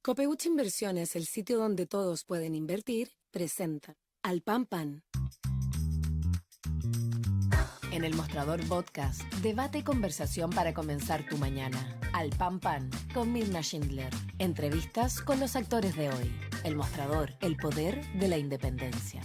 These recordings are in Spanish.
Copeuch Inversiones, el sitio donde todos pueden invertir, presenta Al Pan Pan. En el Mostrador Podcast, debate y conversación para comenzar tu mañana. Al Pan Pan, con Mirna Schindler. Entrevistas con los actores de hoy. El Mostrador, el poder de la independencia.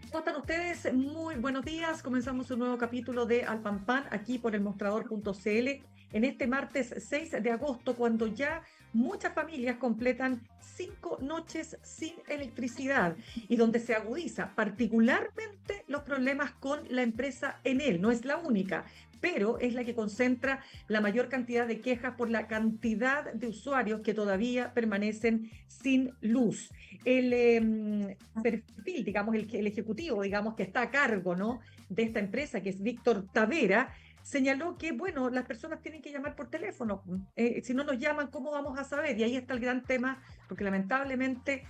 ¿Cómo están ustedes? Muy buenos días. Comenzamos un nuevo capítulo de Al Pan Pan aquí por elmostrador.cl en este martes 6 de agosto, cuando ya muchas familias completan 5 noches sin electricidad y donde se agudiza particularmente los problemas con la empresa Enel. No es la única, pero es la que concentra la mayor cantidad de quejas por la cantidad de usuarios que todavía permanecen sin luz. El perfil, digamos, el ejecutivo, digamos, que está a cargo, ¿no?, de esta empresa, que es Víctor Tavera, señaló que, bueno, las personas tienen que llamar por teléfono. Si no nos llaman, ¿cómo vamos a saber? Y ahí está el gran tema, porque lamentablemente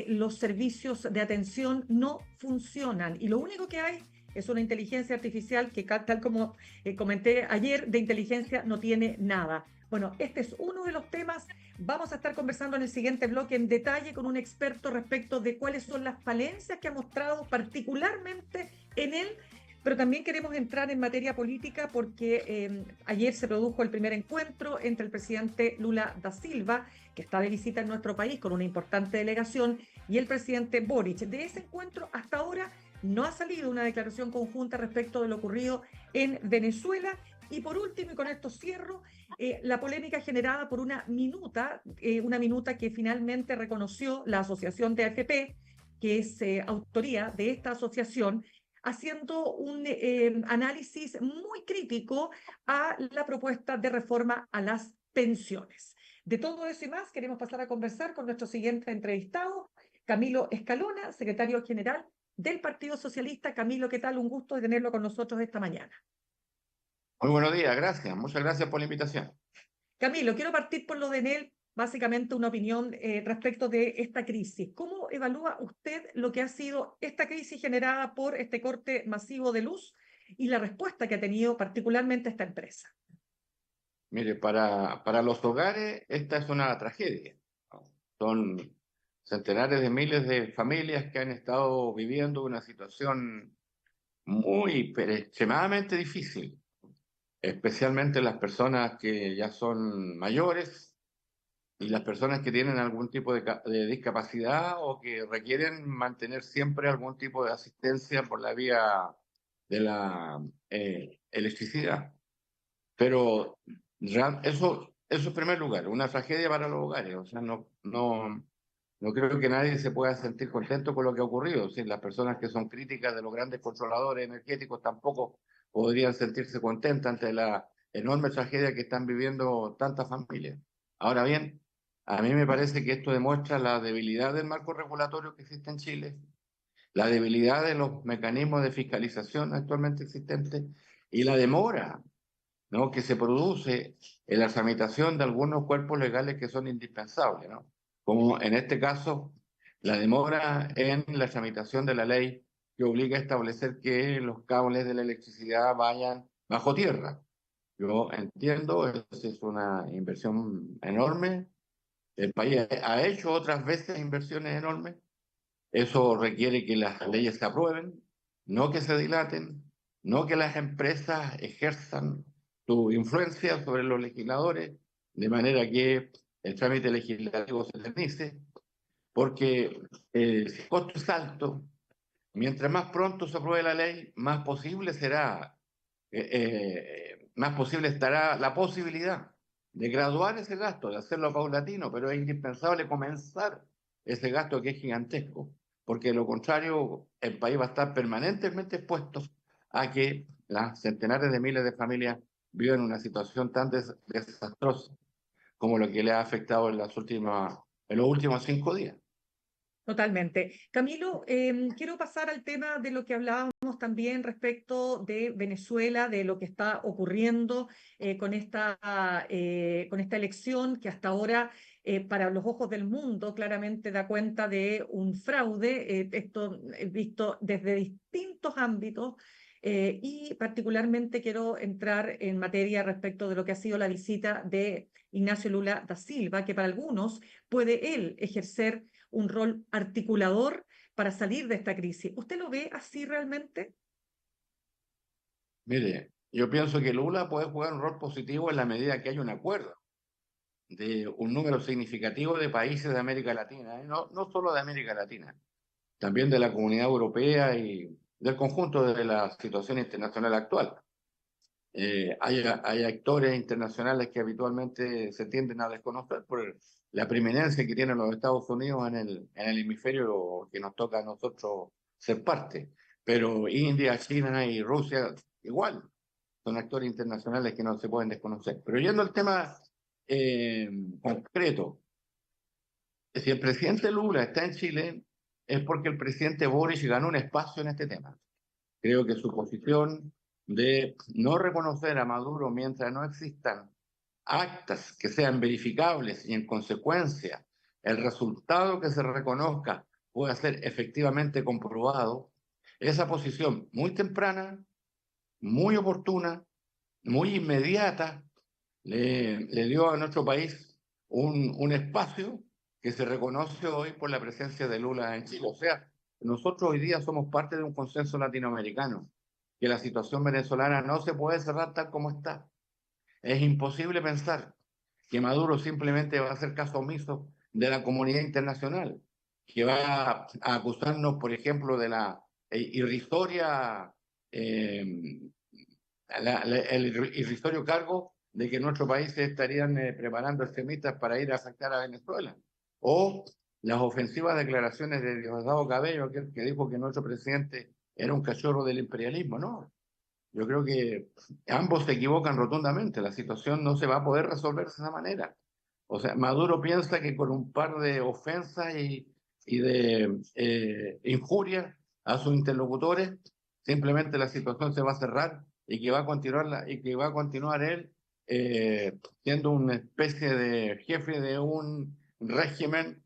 los servicios de atención no funcionan. Y lo único que hay es una inteligencia artificial que, tal como comenté ayer, de inteligencia no tiene nada. Bueno, este es uno de los temas. Vamos a estar conversando en el siguiente bloque en detalle con un experto respecto de cuáles son las falencias que ha mostrado particularmente en él, pero también queremos entrar en materia política porque ayer se produjo el primer encuentro entre el presidente Lula da Silva, que está de visita en nuestro país con una importante delegación, y el presidente Boric. De ese encuentro hasta ahora no ha salido una declaración conjunta respecto de lo ocurrido en Venezuela. Y por último, y con esto cierro, la polémica generada por una minuta que finalmente reconoció la asociación de AFP, que es autoría de esta asociación, haciendo un análisis muy crítico a la propuesta de reforma a las pensiones. De todo eso y más, queremos pasar a conversar con nuestro siguiente entrevistado, Camilo Escalona, secretario general del Partido Socialista. Camilo, ¿qué tal? Un gusto de tenerlo con nosotros esta mañana. Muy buenos días, gracias. Muchas gracias por la invitación. Camilo, quiero partir por lo de Enel, básicamente una opinión respecto de esta crisis. ¿Cómo evalúa usted lo que ha sido esta crisis generada por este corte masivo de luz y la respuesta que ha tenido particularmente esta empresa? Mire, para los hogares esta es una tragedia, ¿no? Son centenares de miles de familias que han estado viviendo una situación muy, pero extremadamente difícil, especialmente las personas que ya son mayores y las personas que tienen algún tipo de discapacidad o que requieren mantener siempre algún tipo de asistencia por la vía de la electricidad. Pero eso en primer lugar, una tragedia para los hogares. O sea, no creo que nadie se pueda sentir contento con lo que ha ocurrido. Si las personas que son críticas de los grandes controladores energéticos tampoco podrían sentirse contentas ante la enorme tragedia que están viviendo tantas familias. Ahora bien, a mí me parece que esto demuestra la debilidad del marco regulatorio que existe en Chile, la debilidad de los mecanismos de fiscalización actualmente existentes y la demora, ¿no?, que se produce en la tramitación de algunos cuerpos legales que son indispensables, ¿no? Como en este caso, la demora en la tramitación de la ley que obliga a establecer que los cables de la electricidad vayan bajo tierra. Yo entiendo, es una inversión enorme. El país ha hecho otras veces inversiones enormes. Eso requiere que las leyes se aprueben, no que se dilaten, no que las empresas ejerzan su influencia sobre los legisladores, de manera que el trámite legislativo se eternice, porque si el costo es alto, mientras más pronto se apruebe la ley, más posible estará la posibilidad de graduar ese gasto, de hacerlo paulatino, pero es indispensable comenzar ese gasto que es gigantesco, porque de lo contrario el país va a estar permanentemente expuesto a que las centenares de miles de familias vivan una situación tan desastrosa como lo que le ha afectado en los últimos 5 días. Totalmente. Camilo, quiero pasar al tema de lo que hablábamos también respecto de Venezuela, de lo que está ocurriendo con esta elección que hasta ahora, para los ojos del mundo, claramente da cuenta de un fraude. Esto visto desde distintos ámbitos. y particularmente quiero entrar en materia respecto de lo que ha sido la visita de Ignacio Lula da Silva, que para algunos puede él ejercer un rol articulador para salir de esta crisis. ¿Usted lo ve así realmente? Mire, yo pienso que Lula puede jugar un rol positivo en la medida que haya un acuerdo de un número significativo de países de América Latina, no solo de América Latina, también de la Comunidad Europea y del conjunto de la situación internacional actual. Hay actores internacionales que habitualmente se tienden a desconocer por la preeminencia que tienen los Estados Unidos en el hemisferio que nos toca a nosotros ser parte. Pero India, China y Rusia igual son actores internacionales que no se pueden desconocer. Pero yendo al tema concreto, si el presidente Lula está en Chile es porque el presidente Boric ganó un espacio en este tema. Creo que su posición de no reconocer a Maduro mientras no existan actas que sean verificables y en consecuencia el resultado que se reconozca pueda ser efectivamente comprobado, esa posición muy temprana, muy oportuna, muy inmediata, le dio a nuestro país un espacio que se reconoce hoy por la presencia de Lula en Chile. O sea, nosotros hoy día somos parte de un consenso latinoamericano, que la situación venezolana no se puede cerrar tal como está. Es imposible pensar que Maduro simplemente va a hacer caso omiso de la comunidad internacional, que va a acusarnos, por ejemplo, de la irrisoria, eh, el irrisorio cargo de que nuestro país se estarían preparando extremistas para ir a afectar a Venezuela. O las ofensivas declaraciones de Diosdado Cabello, que dijo que nuestro presidente era un cachorro del imperialismo. No, yo creo que ambos se equivocan rotundamente. La situación no se va a poder resolver de esa manera. O sea, Maduro piensa que con un par de ofensas y de injurias a sus interlocutores, simplemente la situación se va a cerrar y que va a continuar, y que va a continuar él siendo una especie de jefe de un régimen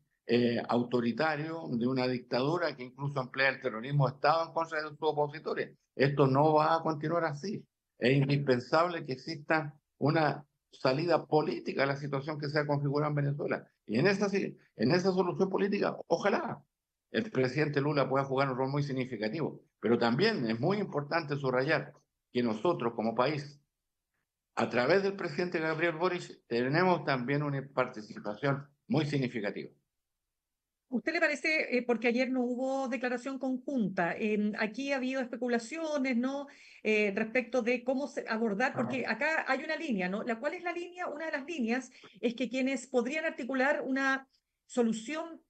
autoritario, de una dictadura que incluso emplea el terrorismo de Estado en contra de sus opositores. Esto no va a continuar así. Es indispensable que exista una salida política a la situación que se ha configurado en Venezuela. Y en esa solución política, ojalá el presidente Lula pueda jugar un rol muy significativo. Pero también es muy importante subrayar que nosotros como país, a través del presidente Gabriel Boric, tenemos también una participación muy significativa. ¿Usted le parece, porque ayer no hubo declaración conjunta, aquí ha habido especulaciones, ¿no? Respecto de cómo abordar, porque acá hay una línea, ¿no? ¿Cuál es la línea? Una de las líneas es que quienes podrían articular una solución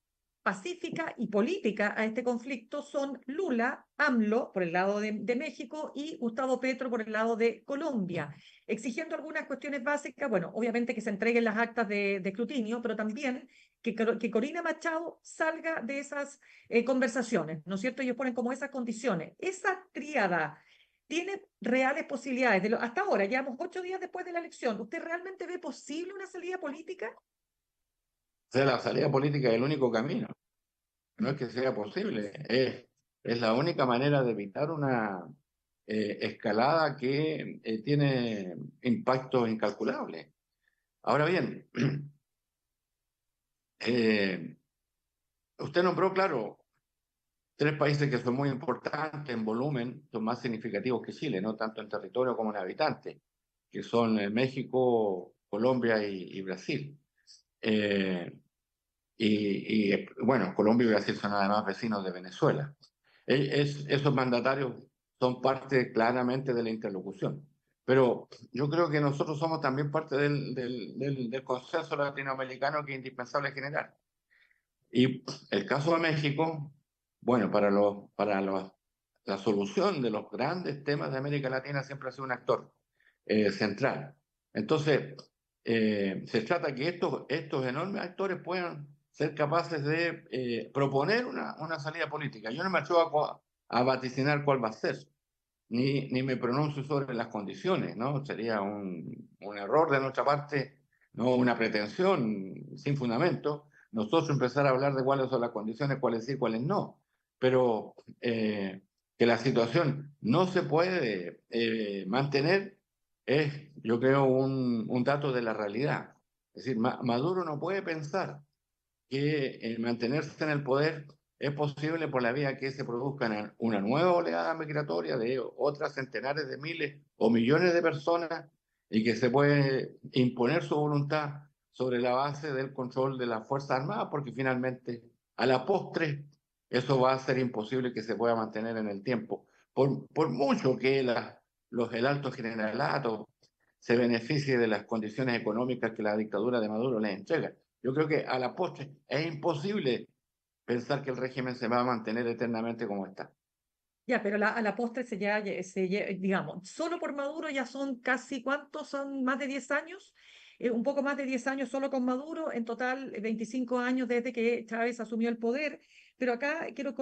pacífica y política a este conflicto son Lula, AMLO, por el lado de México, y Gustavo Petro por el lado de Colombia, exigiendo algunas cuestiones básicas, bueno, obviamente que se entreguen las actas de escrutinio, pero también que Corina Machado salga de esas conversaciones, ¿no es cierto? Ellos ponen como esas condiciones. Esa tríada tiene reales posibilidades. Hasta ahora, llevamos 8 días después de la elección. ¿Usted realmente ve posible una salida política? O sea, la salida política es el único camino. No es que sea posible, es la única manera de evitar una escalada que tiene impactos incalculables. Ahora bien, usted nombró, claro, 3 países que son muy importantes en volumen, son más significativos que Chile, no tanto en territorio como en habitantes, que son México, Colombia y Brasil. Bueno, Colombia y Brasil son además vecinos de Venezuela. Esos mandatarios son parte claramente de la interlocución. Pero yo creo que nosotros somos también parte del consenso latinoamericano que es indispensable generar. Y el caso de México, bueno, la solución de los grandes temas de América Latina siempre ha sido un actor central. Entonces, se trata que estos enormes actores puedan ser capaces de proponer una salida política. Yo no me atrevo a vaticinar cuál va a ser, ni me pronuncio sobre las condiciones, ¿no? Sería un error de nuestra parte, no una pretensión sin fundamento, nosotros empezar a hablar de cuáles son las condiciones, cuáles sí, cuáles no. Pero que la situación no se puede mantener es, yo creo, un dato de la realidad. Es decir, Maduro no puede pensar que mantenerse en el poder es posible por la vía que se produzca una nueva oleada migratoria de otras centenares de miles o millones de personas y que se puede imponer su voluntad sobre la base del control de las Fuerzas Armadas, porque finalmente, a la postre, eso va a ser imposible que se pueda mantener en el tiempo. Por mucho que el alto generalato se beneficie de las condiciones económicas que la dictadura de Maduro les entrega. Yo creo que a la postre es imposible pensar que el régimen se va a mantener eternamente como está. Ya, pero a la postre digamos, solo por Maduro ya son casi, ¿cuántos? Son más de 10 años, un poco más de 10 años solo con Maduro, en total 25 años desde que Chávez asumió el poder. Pero acá quiero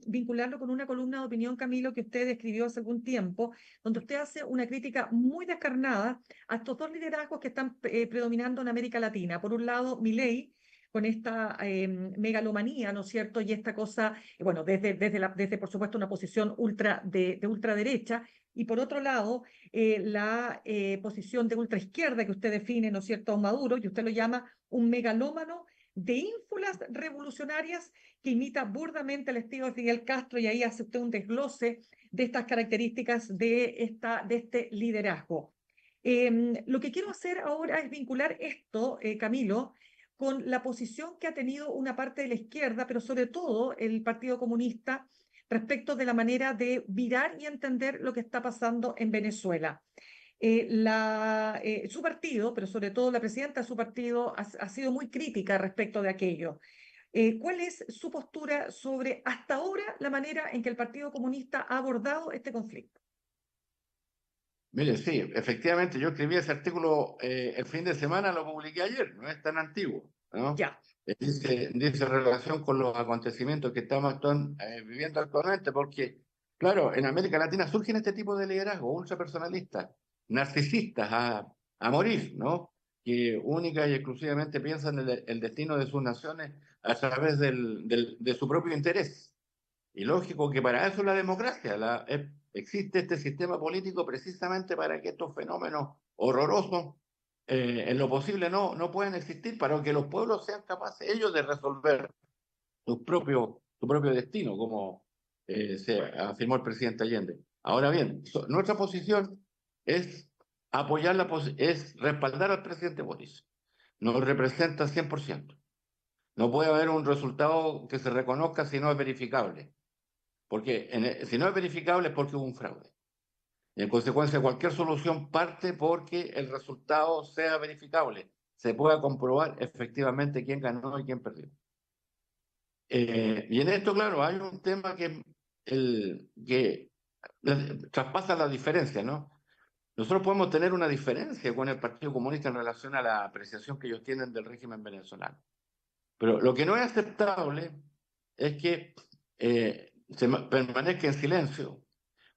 vincularlo con una columna de opinión, Camilo, que usted escribió hace algún tiempo, donde usted hace una crítica muy descarnada a estos dos liderazgos que están predominando en América Latina. Por un lado, Milei, con esta megalomanía, ¿no es cierto? Y esta cosa, bueno, desde por supuesto, una posición de ultraderecha, y por otro lado, la posición de ultraizquierda que usted define, ¿no es cierto?, a Maduro, y usted lo llama un megalómano de ínfulas revolucionarias que imita burdamente el estilo de Fidel Castro, y ahí hace usted un desglose de estas características de este liderazgo. Lo que quiero hacer ahora es vincular esto, Camilo, con la posición que ha tenido una parte de la izquierda, pero sobre todo el Partido Comunista, respecto de la manera de virar y entender lo que está pasando en Venezuela. Su partido, pero sobre todo la presidenta de su partido, ha sido muy crítica respecto de aquello. ¿Cuál es su postura sobre hasta ahora la manera en que el Partido Comunista ha abordado este conflicto? Mire, sí, efectivamente, yo escribí ese artículo el fin de semana, lo publiqué ayer, no es tan antiguo, ¿no? Ya. Dice relación con los acontecimientos que estamos viviendo actualmente, porque, claro, en América Latina surgen este tipo de liderazgo ultrapersonalistas, narcisistas a morir, ¿no? Que única y exclusivamente piensan el destino de sus naciones a través de su propio interés. Y lógico que para eso la democracia, existe este sistema político precisamente para que estos fenómenos horrorosos, en lo posible, no puedan existir, para que los pueblos sean capaces ellos de resolver su propio destino, como se afirmó el presidente Allende. Ahora bien, nuestra posición es es respaldar al presidente Boris. Nos representa 100%. No puede haber un resultado que se reconozca si no es verificable. Porque si no es verificable es porque hubo un fraude. Y en consecuencia, cualquier solución parte porque el resultado sea verificable, se pueda comprobar efectivamente quién ganó y quién perdió. Y en esto, claro, hay un tema que traspasa la diferencia, ¿no? Nosotros podemos tener una diferencia con el Partido Comunista en relación a la apreciación que ellos tienen del régimen venezolano. Pero lo que no es aceptable es que permanezca en silencio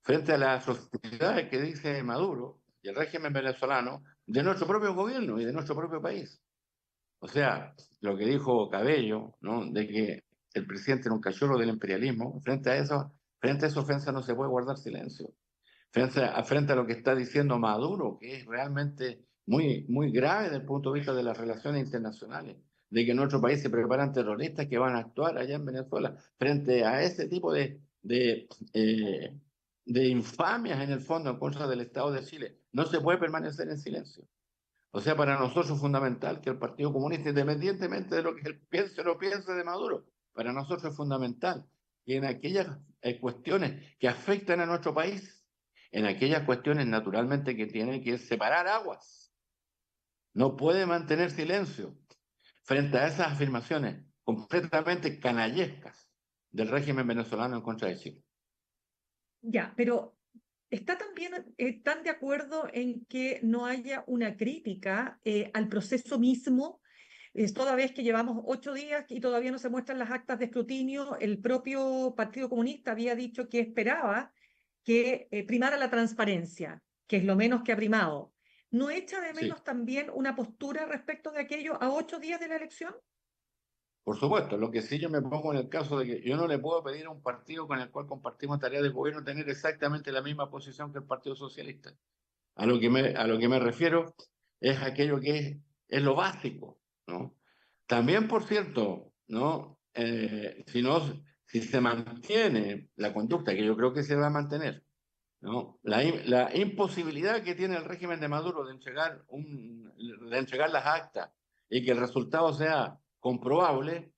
frente a las atrocidades que dice Maduro y el régimen venezolano de nuestro propio gobierno y de nuestro propio país. O sea, lo que dijo Cabello, ¿no? De que el presidente era un cachorro del imperialismo, frente a esa ofensa no se puede guardar silencio. Frente a lo que está diciendo Maduro, que es realmente muy grave desde el punto de vista de las relaciones internacionales, de que en nuestro país se preparan terroristas que van a actuar allá en Venezuela, frente a ese tipo de infamias en el fondo en contra del Estado de Chile, no se puede permanecer en silencio. O sea, para nosotros es fundamental que el Partido Comunista, independientemente de lo que él piense o no piense de Maduro, para nosotros es fundamental que en aquellas cuestiones que afectan a nuestro país, en aquellas cuestiones naturalmente que tienen que separar aguas, no puede mantener silencio frente a esas afirmaciones completamente canallescas del régimen venezolano en contra de Chile. Ya, pero ¿está también tan de acuerdo en que no haya una crítica al proceso mismo? Toda vez que llevamos 8 días y todavía no se muestran las actas de escrutinio, el propio Partido Comunista había dicho que esperaba que primara la transparencia, que es lo menos que ha primado. ¿No echa de Sí. menos también una postura respecto de aquello a 8 días de la elección? Por supuesto, lo que sí yo me pongo en el caso de que yo no le puedo pedir a un partido con el cual compartimos tareas de gobierno tener exactamente la misma posición que el Partido Socialista. A lo que me refiero es aquello que es lo básico, ¿no? También, por cierto, ¿no? Si se mantiene la conducta, que yo creo que se va a mantener, ¿no? La imposibilidad que tiene el régimen de Maduro de entregar las actas y que el resultado sea comprobable,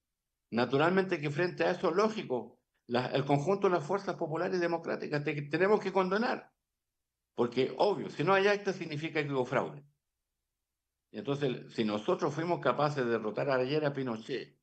naturalmente que frente a eso, lógico, el conjunto de las fuerzas populares y democráticas tenemos que condenar, porque obvio, si no hay acta significa que hubo fraude. Y entonces, si nosotros fuimos capaces de derrotar ayer a Pinochet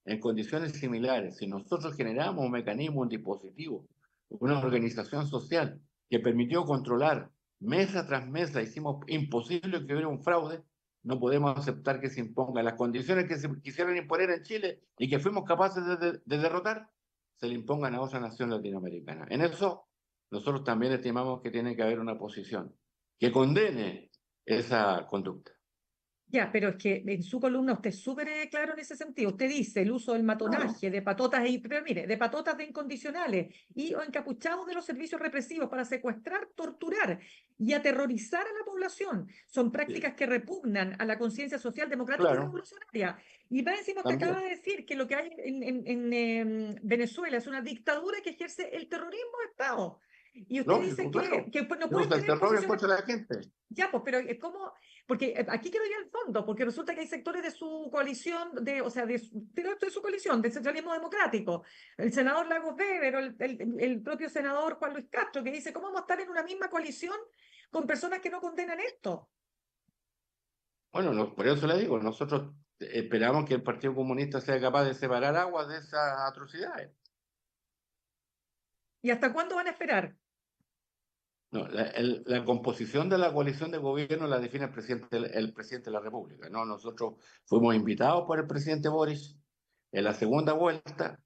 en condiciones similares, si nosotros generamos un mecanismo, un dispositivo, una organización social que permitió controlar mesa tras mesa, hicimos imposible que hubiera un fraude, no podemos aceptar que se impongan las condiciones que se quisieron imponer en Chile y que fuimos capaces de derrotar, se le impongan a otra nación latinoamericana. En eso, nosotros también estimamos que tiene que haber una posición que condene esa conducta. Ya, pero es que en su columna usted es súper claro en ese sentido. Usted dice el uso del matonaje, de patotas, pero mire, de patotas de incondicionales y o encapuchados de los servicios represivos para secuestrar, torturar y aterrorizar a la población. Son Sí, prácticas que repugnan a la conciencia social, democrática y claro, revolucionaria. Y más encima usted acaba también. de decir que lo que hay en Venezuela es una dictadura que ejerce el terrorismo de Estado. Y usted dice Lógico, claro. que pues, no Se pueden usa el tener terror en posiciones. contra de la gente. Ya, pues, pero es como, porque aquí quiero ir al fondo, porque resulta que hay sectores de su coalición, o sea, de su coalición, del centralismo democrático, el senador Lagos Weber o el propio senador Juan Luis Castro, que dice, ¿cómo vamos a estar en una misma coalición con personas que no condenan esto? Bueno, por eso le digo, nosotros esperamos que el Partido Comunista sea capaz de separar aguas de esas atrocidades. ¿Y hasta cuándo van a esperar? No, la composición de la coalición de gobierno la define el presidente de la República. ¿No? Nosotros fuimos invitados por el presidente Boris en la segunda vuelta,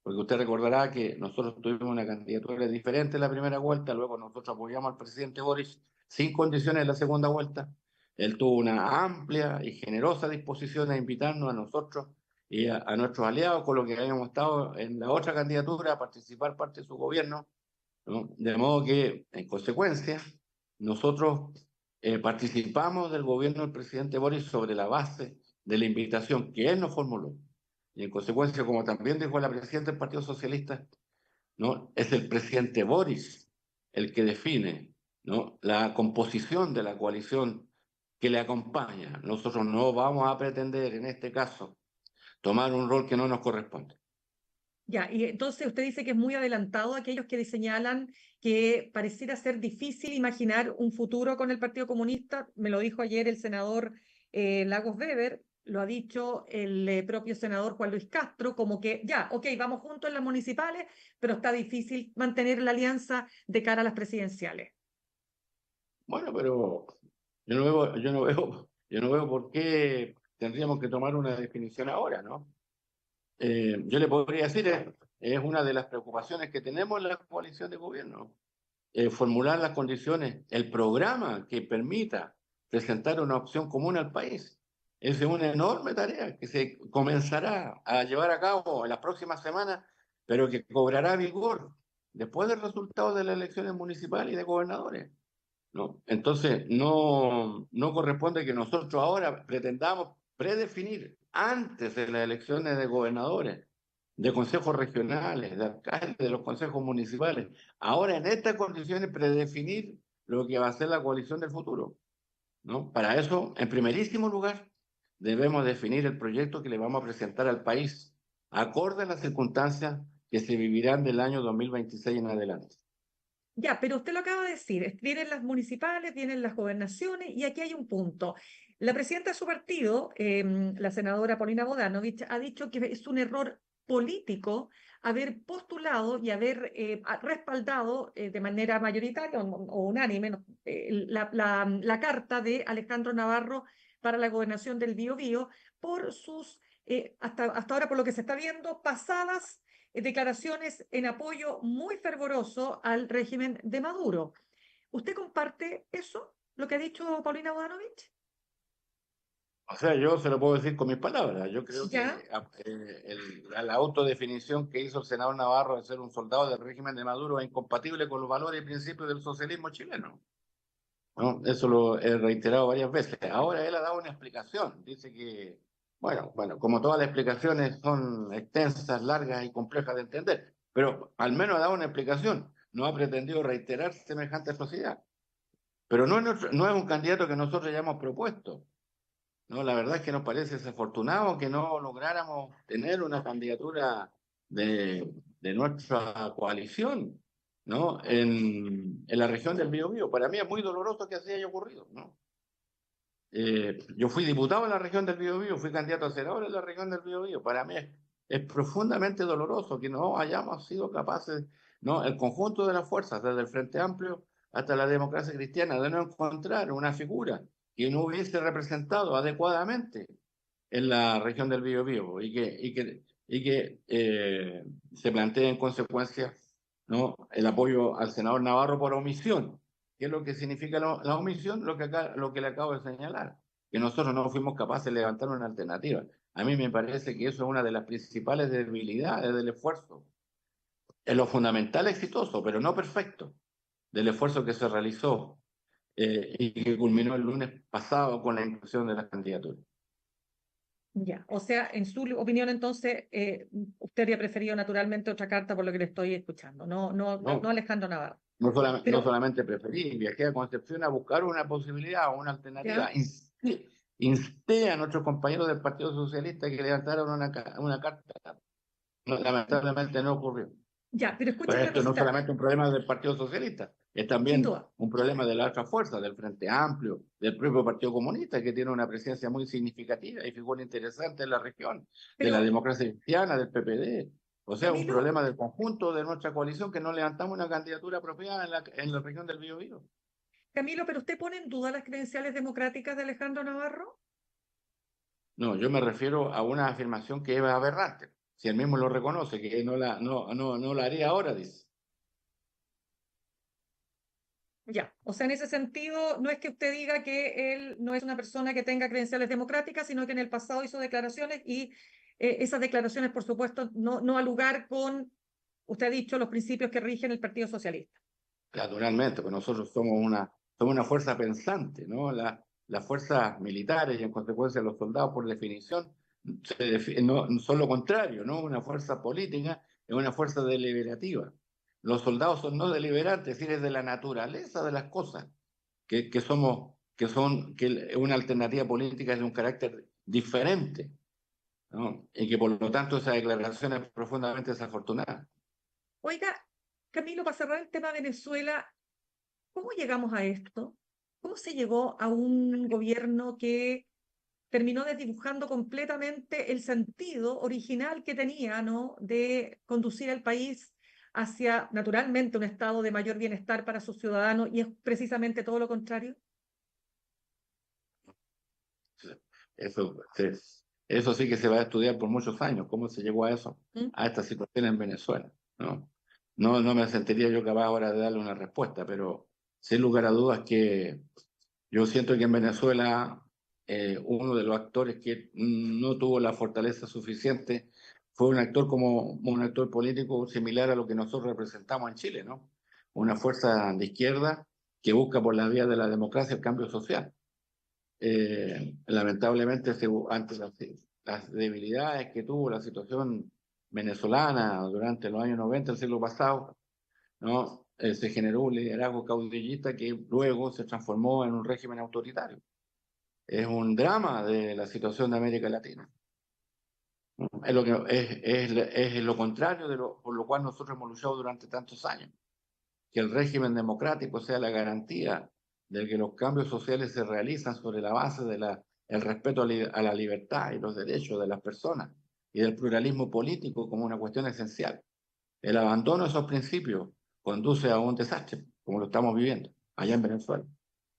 porque usted recordará que nosotros tuvimos una candidatura diferente en la primera vuelta, luego nosotros apoyamos al presidente Boris sin condiciones en la segunda vuelta. Él tuvo una amplia y generosa disposición a invitarnos a nosotros y a nuestros aliados, con los que habíamos estado en la otra candidatura, a participar parte de su gobierno, ¿no? De modo que, en consecuencia, nosotros participamos del gobierno del presidente Boris sobre la base de la invitación que él nos formuló. Y en consecuencia, como también dijo la presidenta del Partido Socialista, ¿no? Es el presidente Boris el que define, ¿no? La composición de la coalición que le acompaña. Nosotros no vamos a pretender, en este caso, tomar un rol que no nos corresponde. Ya, y entonces usted dice que es muy adelantado a aquellos que señalan que pareciera ser difícil imaginar un futuro con el Partido Comunista. Me lo dijo ayer el senador Lagos Weber, lo ha dicho el propio senador Juan Luis Castro, como que ya, ok, vamos juntos en las municipales, pero está difícil mantener la alianza de cara a las presidenciales. Bueno, pero yo no veo por qué tendríamos que tomar una definición ahora, ¿no? Yo le podría decir, es una de las preocupaciones que tenemos en la coalición de gobierno, formular las condiciones, el programa que permita presentar una opción común al país. Es una enorme tarea que se comenzará a llevar a cabo en las próximas semanas, pero que cobrará vigor después del resultado de las elecciones municipales y de gobernadores. ¿No? Entonces, no corresponde que nosotros ahora pretendamos predefinir antes de las elecciones de gobernadores, de consejos regionales, de alcaldes, de los consejos municipales. Ahora, en estas condiciones, predefinir lo que va a ser la coalición del futuro, ¿no? Para eso, en primerísimo lugar, debemos definir el proyecto que le vamos a presentar al país, acorde a las circunstancias que se vivirán del año 2026 en adelante. Ya, pero usted lo acaba de decir, vienen las municipales, vienen las gobernaciones, y aquí hay un punto. La presidenta de su partido, la senadora Paulina Bodanovich, ha dicho que es un error político haber postulado y haber respaldado de manera mayoritaria o unánime la carta de Alejandro Navarro para la gobernación del Biobío por sus, hasta ahora por lo que se está viendo, pasadas declaraciones en apoyo muy fervoroso al régimen de Maduro. ¿Usted comparte eso, lo que ha dicho Paulina Bodanovich? O sea, yo se lo puedo decir con mis palabras. Yo creo que ¿Ya? la autodefinición que hizo el senador Navarro de ser un soldado del régimen de Maduro es incompatible con los valores y principios del socialismo chileno, ¿no? Eso lo he reiterado varias veces. Ahora él ha dado una explicación. Dice que, bueno, como todas las explicaciones son extensas, largas y complejas de entender, pero al menos ha dado una explicación. No ha pretendido reiterar semejante atrocidad. Pero no es un candidato que nosotros hayamos propuesto. No, la verdad es que nos parece desafortunado que no lográramos tener una candidatura de nuestra coalición, ¿no? En la región del Biobío. Para mí es muy doloroso que así haya ocurrido, ¿no? Yo fui diputado en la región del Biobío, fui candidato a senador en la región del Biobío. Para mí es profundamente doloroso que no hayamos sido capaces, ¿no? El conjunto de las fuerzas, desde el Frente Amplio hasta la democracia cristiana, de no encontrar una figura que no hubiese representado adecuadamente en la región del Biobío y que se plantee en consecuencia, ¿no? El apoyo al senador Navarro por omisión. ¿Qué es lo que significa la omisión? Lo que le acabo de señalar, que nosotros no fuimos capaces de levantar una alternativa. A mí me parece que eso es una de las principales debilidades del esfuerzo. Es lo fundamental exitoso, pero no perfecto, del esfuerzo que se realizó y que culminó el lunes pasado con la inclusión de las candidaturas. Ya, o sea, en su opinión, entonces, usted habría preferido naturalmente otra carta por lo que le estoy escuchando, no No, Alejandro Navarro. no Pero, solamente preferí, viajé a Concepción a buscar una posibilidad o una alternativa. ¿ya? Insté a nuestros compañeros del Partido Socialista que levantaran una carta. No, lamentablemente no ocurrió. Ya, pero Pero escuchen una esto no es cosita, solamente un problema del Partido Socialista, es sin también duda. un problema de la otra fuerza, del Frente Amplio, del propio Partido Comunista, que tiene una presencia muy significativa y figura interesante en la región, de la Pero, democracia cristiana, del PPD. O sea, un Camilo, problema del conjunto de nuestra coalición que no levantamos una candidatura apropiada en la región del Biobío. Camilo, pero usted pone en duda las credenciales democráticas de Alejandro Navarro. No, yo me refiero a una afirmación que es aberrante. Si él mismo lo reconoce, que no la haría ahora, dice. Ya, o sea, en ese sentido, no es que usted diga que él no es una persona que tenga credenciales democráticas, sino que en el pasado hizo declaraciones y esas declaraciones, por supuesto, no al lugar con, usted ha dicho, los principios que rigen el Partido Socialista. Naturalmente, pues nosotros somos una fuerza pensante, ¿no? Las fuerzas militares y en consecuencia los soldados, por definición, no, son lo contrario, ¿no? Una fuerza política es una fuerza deliberativa. Los soldados son no deliberantes, es decir, es de la naturaleza de las cosas, que una alternativa política es de un carácter diferente, ¿no? Y que por lo tanto esa declaración es profundamente desafortunada. Oiga, Camilo, para cerrar el tema Venezuela, ¿cómo llegamos a esto? ¿Cómo se llegó a un gobierno que terminó desdibujando completamente el sentido original que tenía, ¿no? De conducir el país hacia, naturalmente, un estado de mayor bienestar para sus ciudadanos y es precisamente todo lo contrario? Eso, eso sí que se va a estudiar por muchos años, cómo se llegó a eso, ¿Mm? a esta situación en Venezuela, ¿no? No me sentiría yo capaz ahora de darle una respuesta, pero sin lugar a dudas que yo siento que en Venezuela uno de los actores que no tuvo la fortaleza suficiente fue un actor como un actor político similar a lo que nosotros representamos en Chile, ¿no? Una fuerza de izquierda que busca por la vía de la democracia el cambio social. Lamentablemente, ante las debilidades que tuvo la situación venezolana durante los años 90 del siglo pasado, ¿no? Se generó un liderazgo caudillista que luego se transformó en un régimen autoritario. Es un drama de la situación de América Latina, ¿no? Es lo contrario por lo cual nosotros hemos luchado durante tantos años, que el régimen democrático sea la garantía de que los cambios sociales se realizan sobre la base el respeto a la libertad y los derechos de las personas y del pluralismo político como una cuestión esencial. El abandono de esos principios conduce a un desastre, como lo estamos viviendo allá en Venezuela.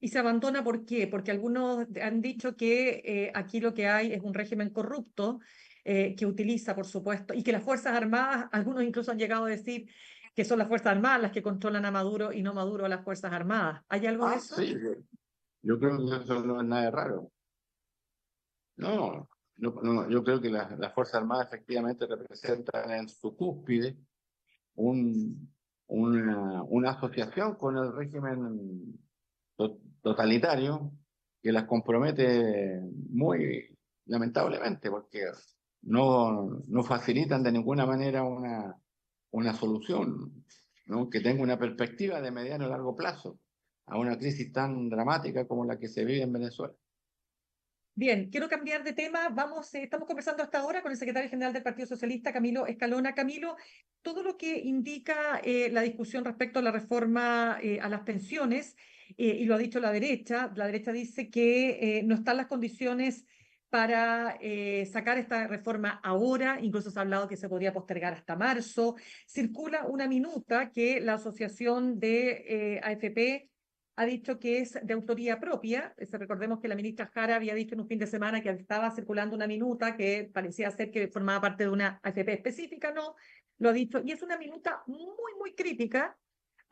¿Y se abandona por qué? Porque algunos han dicho que aquí lo que hay es un régimen corrupto que utiliza, por supuesto, y que las Fuerzas Armadas, algunos incluso han llegado a decir que son las Fuerzas Armadas las que controlan a Maduro y no Maduro a las Fuerzas Armadas. ¿Hay algo de eso? Sí, yo creo que eso no es nada de raro. Yo creo que las Fuerzas Armadas efectivamente representan en su cúspide un, una asociación con el régimen totalitario que las compromete muy lamentablemente, porque no facilitan de ninguna manera una solución, ¿no? Que tenga una perspectiva de mediano y largo plazo a una crisis tan dramática como la que se vive en Venezuela. Bien, quiero cambiar de tema. Estamos conversando hasta ahora con el secretario general del Partido Socialista, Camilo Escalona. Camilo, todo lo que indica la discusión respecto a la reforma a las pensiones, y lo ha dicho la derecha dice que no están las condiciones para sacar esta reforma ahora, incluso se ha hablado que se podría postergar hasta marzo. Circula una minuta que la Asociación de AFP ha dicho que es de autoría propia. Recordemos que la ministra Jara había dicho en un fin de semana que estaba circulando una minuta que parecía ser que formaba parte de una AFP específica, no, lo ha dicho, y es una minuta muy, muy crítica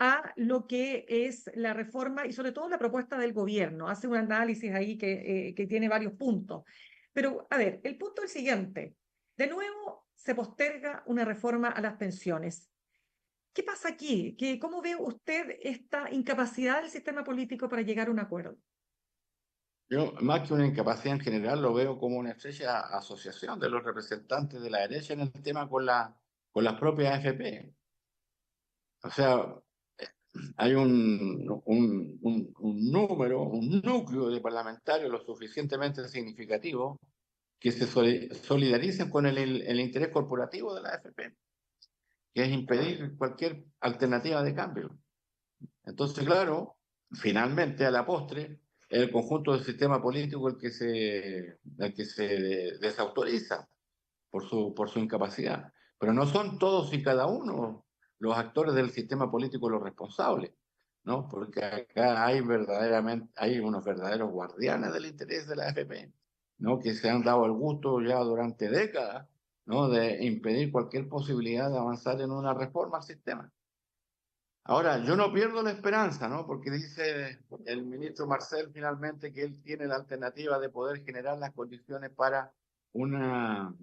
a lo que es la reforma y sobre todo la propuesta del gobierno. Hace un análisis ahí que tiene varios puntos. Pero, a ver, el punto es el siguiente. De nuevo, se posterga una reforma a las pensiones. ¿Qué pasa aquí? ¿Cómo ve usted esta incapacidad del sistema político para llegar a un acuerdo? Yo, más que una incapacidad en general, lo veo como una estrecha asociación de los representantes de la derecha en el tema con las propias AFP. O sea, hay un número, un núcleo de parlamentarios lo suficientemente significativo que se solidaricen con el interés corporativo de la AFP, que es impedir cualquier alternativa de cambio. Entonces, claro, finalmente, a la postre, el conjunto del sistema político el que se desautoriza por su incapacidad. Pero no son todos y cada uno los actores del sistema político los responsables, ¿no? Porque acá hay unos verdaderos guardianes del interés de la AFP, ¿no? Que se han dado el gusto ya durante décadas, ¿no? De impedir cualquier posibilidad de avanzar en una reforma al sistema. Ahora, yo no pierdo la esperanza, ¿no? Porque dice el ministro Marcel finalmente que él tiene la alternativa de poder generar las condiciones para una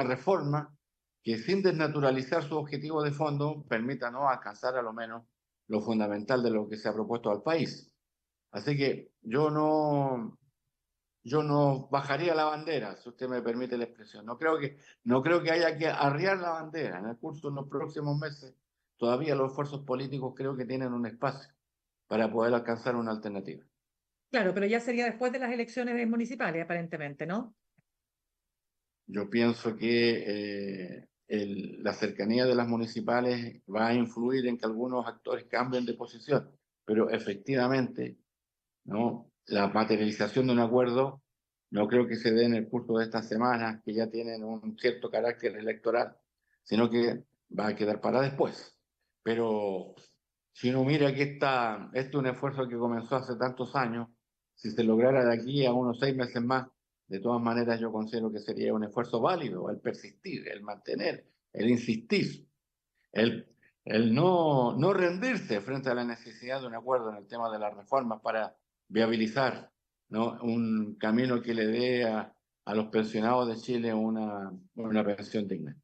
reforma que sin desnaturalizar su objetivo de fondo permita, ¿no?, alcanzar a lo menos lo fundamental de lo que se ha propuesto al país. Así que yo no bajaría la bandera, si usted me permite la expresión. No creo que haya que arriar la bandera. En el curso de los próximos meses, todavía los esfuerzos políticos creo que tienen un espacio para poder alcanzar una alternativa. Claro, pero ya sería después de las elecciones municipales, aparentemente, ¿no? Yo pienso que la cercanía de las municipales va a influir en que algunos actores cambien de posición, pero efectivamente, ¿no?, la materialización de un acuerdo no creo que se dé en el curso de estas semanas, que ya tienen un cierto carácter electoral, sino que va a quedar para después. Pero si uno mira que este es un esfuerzo que comenzó hace tantos años, si se lograra de aquí a unos 6 meses más, de todas maneras yo considero que sería un esfuerzo válido el persistir, el mantener, el insistir, el, el no rendirse frente a la necesidad de un acuerdo en el tema de las reformas para viabilizar, ¿no?, un camino que le dé a los pensionados de Chile una pensión digna.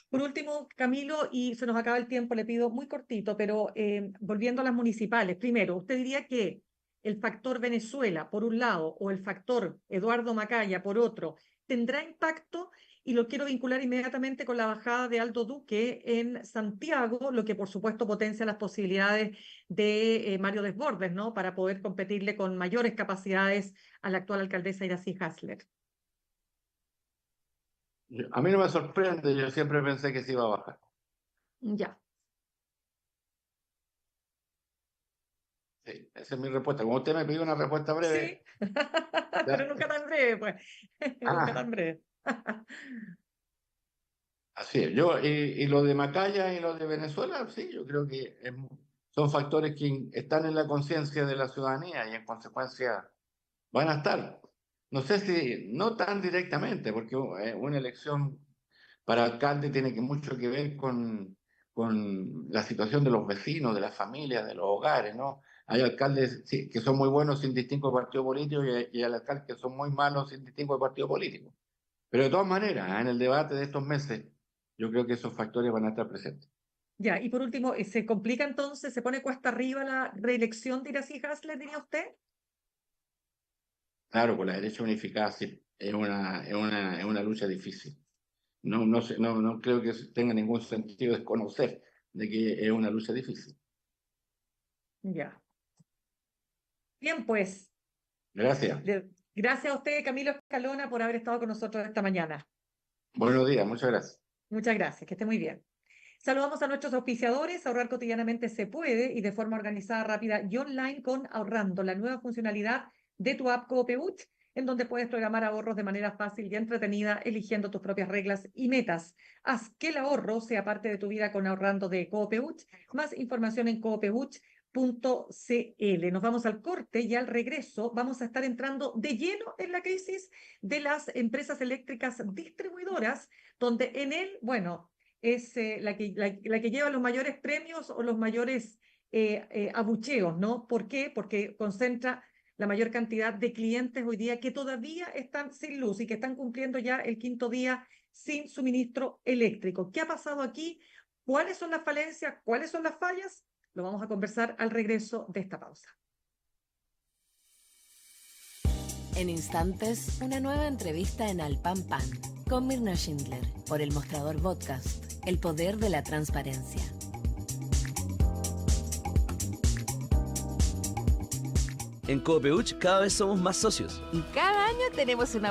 Por último, Camilo, y se nos acaba el tiempo, le pido muy cortito, pero volviendo a las municipales, primero, ¿usted diría que el factor Venezuela, por un lado, o el factor Eduardo Macaya, por otro, tendrá impacto? Y lo quiero vincular inmediatamente con la bajada de Aldo Duque en Santiago, lo que por supuesto potencia las posibilidades de Mario Desbordes, ¿no? Para poder competirle con mayores capacidades a la actual alcaldesa Iracy Hasler. A mí no me sorprende, yo siempre pensé que se iba a bajar. Ya. Sí, esa es mi respuesta. Como usted me pidió una respuesta Sí, breve, pero ya. nunca tan breve, pues. Nunca Ah, tan breve. así es. Y lo de Macaya y lo de Venezuela, sí, yo creo que son factores que están en la conciencia de la ciudadanía y en consecuencia van a estar. No sé si, no tan directamente, porque una elección para alcalde tiene mucho que ver con la situación de los vecinos, de las familias, de los hogares, ¿no? Hay alcaldes sí, que son muy buenos sin distingo de partido político y hay alcaldes que son muy malos sin distingo de partido político. Pero de todas maneras, en el debate de estos meses, yo creo que esos factores van a estar presentes. Ya, y por último, ¿se complica entonces, se pone cuesta arriba la reelección de Iracy Hasler, diría usted? Claro, con la derecha unificada sí, es una lucha difícil. No creo que tenga ningún sentido desconocer de que es una lucha difícil. Ya. Bien, pues, Gracias. gracias a usted, Camilo Escalona, por haber estado con nosotros esta mañana. Buenos días, muchas gracias. Muchas gracias, que esté muy bien. Saludamos a nuestros auspiciadores. Ahorrar cotidianamente se puede y de forma organizada, rápida y online con Ahorrando, la nueva funcionalidad de tu app Coopeuch, en donde puedes programar ahorros de manera fácil y entretenida, eligiendo tus propias reglas y metas. Haz que el ahorro sea parte de tu vida con Ahorrando de Coopeuch. Más información en coopeuch.cl. Nos vamos al corte y al regreso vamos a estar entrando de lleno en la crisis de las empresas eléctricas distribuidoras, donde en él, bueno, es la que lleva los mayores premios o los mayores abucheos, ¿no? ¿Por qué? Porque concentra la mayor cantidad de clientes hoy día que todavía están sin luz y que están cumpliendo ya el 5.º día sin suministro eléctrico. ¿Qué ha pasado aquí? ¿Cuáles son las falencias? ¿Cuáles son las fallas? Lo vamos a conversar al regreso de esta pausa. En instantes, una nueva entrevista en Al Pan Pan con Mirna Schindler por El Mostrador Podcast, el poder de la transparencia. En Coopeuch cada vez somos más socios. Y cada año tenemos una